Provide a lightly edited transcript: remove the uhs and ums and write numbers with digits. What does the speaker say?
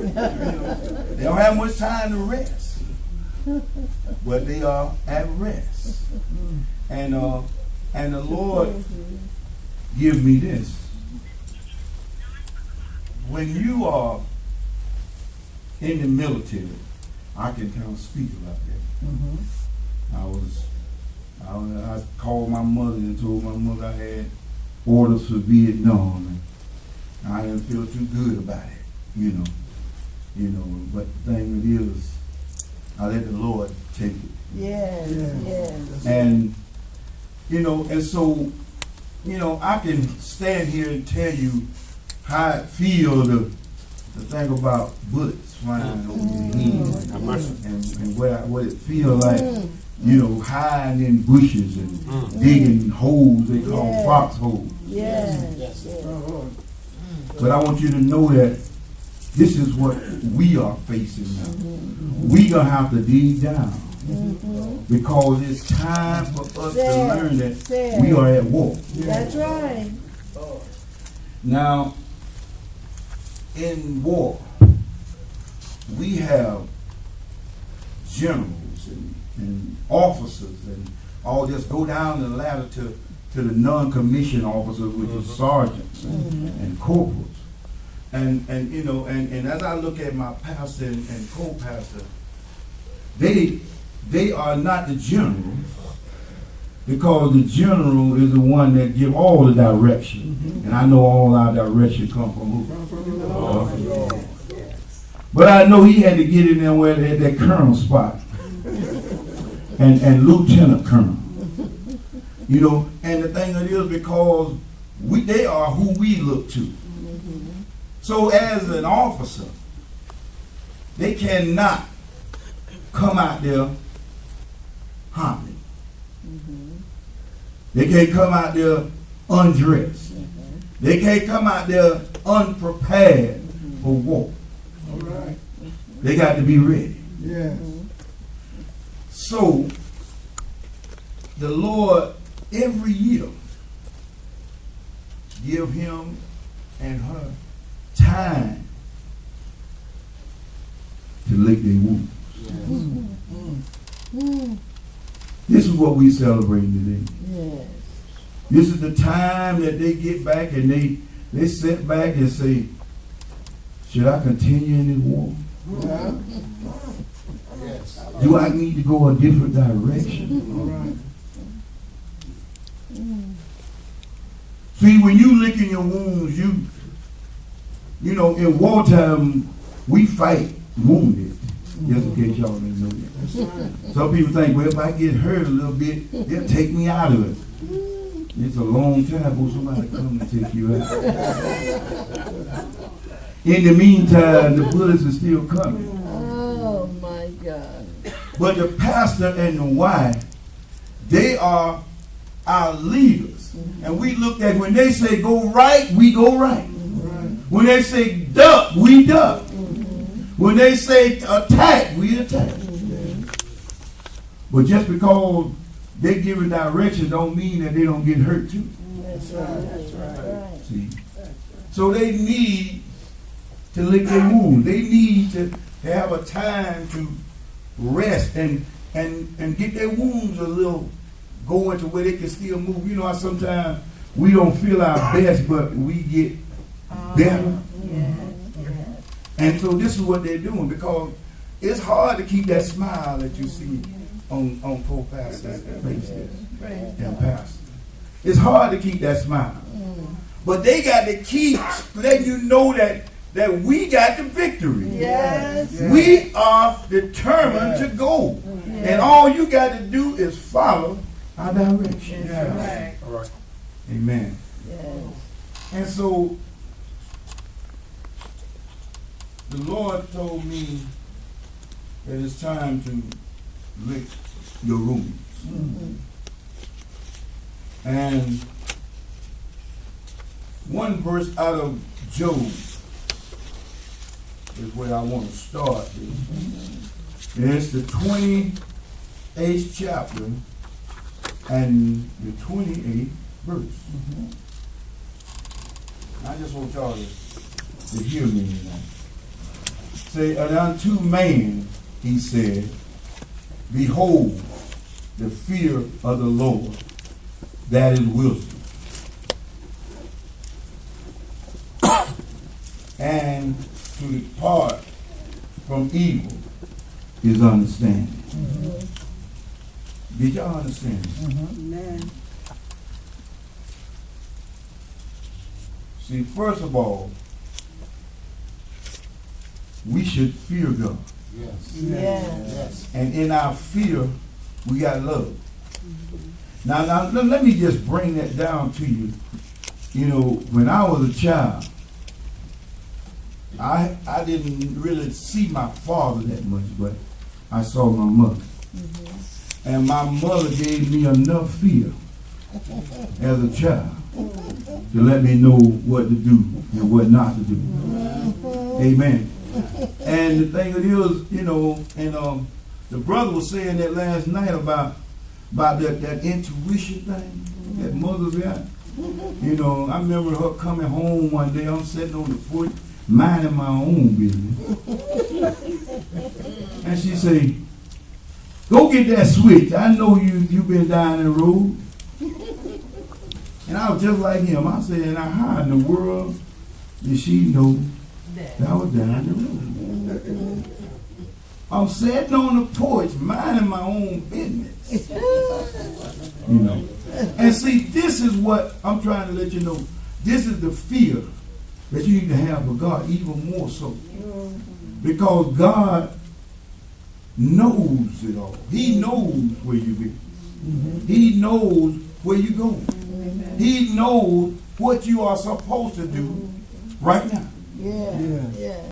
They don't have much time to rest, but they are at rest. And the Lord give me this. When you are in the military, I can kind of speak about that. I called my mother and told my mother I had orders for Vietnam, and I didn't feel too good about it, you know. But the thing is, I let the Lord take it. Yes. And and so, I can stand here and tell you how I feel the thing about bullets flying over your head, and what it feels like, hiding in bushes and digging holes they call foxholes. Yes. But I want you to know that this is what we are facing now. We gonna have to dig down because it's time for us to learn that we are at war. That's right. Now, in war, we have generals and officers and all just go down the ladder to the non-commissioned officers, which are sergeants and corporals. And as I look at my pastor and co-pastor, they are not the general, because the general is the one that give all the direction. And I know all our direction come from who? But I know he had to get in there where they had that colonel spot and lieutenant colonel. And the thing it is, because they are who we look to. So as an officer, they cannot come out there hopping. They can't come out there undressed. They can't come out there unprepared for war. All right. They got to be ready. Yes. So the Lord every year give him and her time to lick their wounds. This is what we celebrate today. Yes. This is the time that they get back and they sit back and say, should I continue in this war? Yeah. Yes. Do I need to go a different direction? All right. See, when you licking your wounds, in wartime, we fight wounded. Just in case y'all didn't know that. That's right. Some people think, well, if I get hurt a little bit, they'll take me out of it. It's a long time before somebody come and take you out. In the meantime, the bullets are still coming. Oh my God. But the pastor and the wife, they are our leaders. And we look at, when they say go right, we go right. When they say duck, we duck. When they say attack, we attack. But just because they give a direction don't mean that they don't get hurt too. That's right. See? So they need to lick their wounds. They need to have a time to rest and get their wounds a little going to where they can still move. You know how sometimes we don't feel our best, but we get better. And so this is what they're doing, because it's hard to keep that smile that you see on co-pastors' faces and pastors. It's hard to keep that smile. But they got to keep letting you know that we got the victory. Yes. We are determined to go. And all you got to do is follow our direction. Yes. All right. Amen. Yes. And so the Lord told me that it's time to lick your wounds. And one verse out of Job is where I want to start. And it's the 28th chapter and the 28th verse. I just want y'all to hear me tonight. Say, and unto man, he said, behold, the fear of the Lord, that is wisdom. And to depart from evil is understanding. Did y'all understand? Amen. See, first of all, we should fear God. Yes. Yes. Yes. And in our fear, we got love. Now, let me just bring that down to you. You know, when I was a child, I didn't really see my father that much, but I saw my mother. And my mother gave me enough fear as a child to let me know what to do and what not to do. Amen. And the thing is, you know, and the brother was saying that last night about that intuition thing that mothers got. You know, I remember her coming home one day. I'm sitting on the porch minding my own business, and she say, "Go get that switch. I know you've been down the road." And I was just like him. I said, "Now how in the world did she know that I was down the road?" I'm sitting on the porch minding my own business. You know. And see, this is what I'm trying to let you know. This is the fear that you need to have for God, even more so. Because God knows it all. He knows where you've been. He knows where you're going. He knows what you are supposed to do right now. Yeah. Yeah.